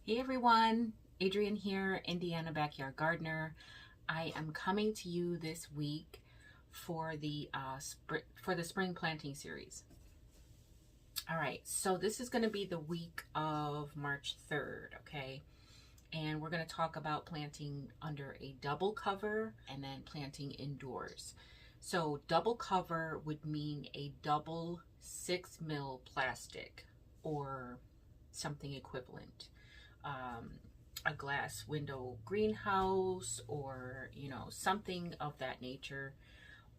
Hey everyone, Adrienne here, Indiana Backyard Gardener. I am coming to you this week for the spring planting series. All right, so this is going to be the week of March 3rd, okay? And we're going to talk about planting under a double cover and then planting indoors. So double cover would mean a double 6 mil plastic or something equivalent. A glass window greenhouse, or something of that nature.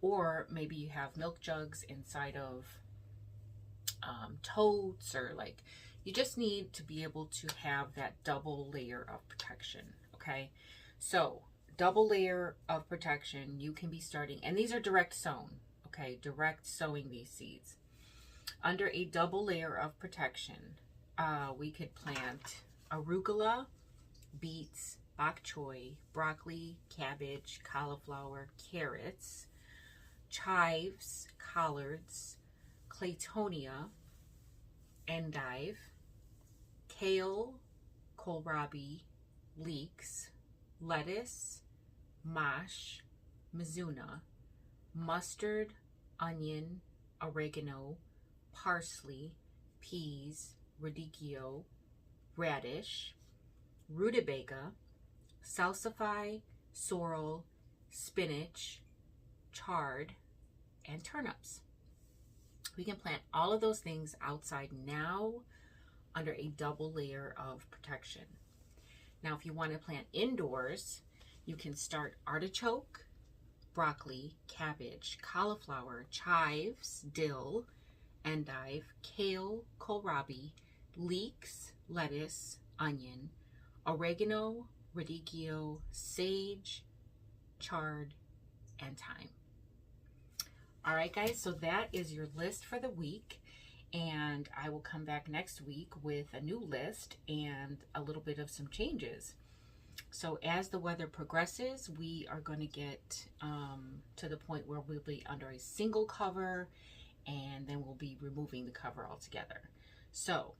Or maybe you have milk jugs inside of totes, or like you just need to be able to have that double layer of protection. Okay, so double layer of protection, you can be starting, and these are direct sown. Okay, direct sowing these seeds under a double layer of protection. We could plant arugula, beets, bok choy, broccoli, cabbage, cauliflower, carrots, chives, collards, claytonia, endive, kale, kohlrabi, leeks, lettuce, mash, mizuna, mustard, onion, oregano, parsley, peas, radicchio, radish, rutabaga, salsify, sorrel, spinach, chard, and turnips. We can plant all of those things outside now under a double layer of protection. Now, if you want to plant indoors, you can start artichoke, broccoli, cabbage, cauliflower, chives, dill, endive, kale, kohlrabi, leeks, lettuce, onion, oregano, radicchio, sage, chard, and thyme. All right, guys, so that is your list for the week, and I will come back next week with a new list and a little bit of some changes. So as the weather progresses, we are going to get to the point where we'll be under a single cover, and then we'll be removing the cover altogether. So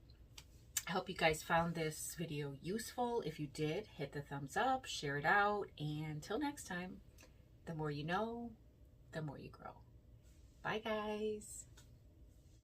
I hope you guys found this video useful. If you did, hit the thumbs up, share it out, and until next time, the more you know, the more you grow. Bye, guys.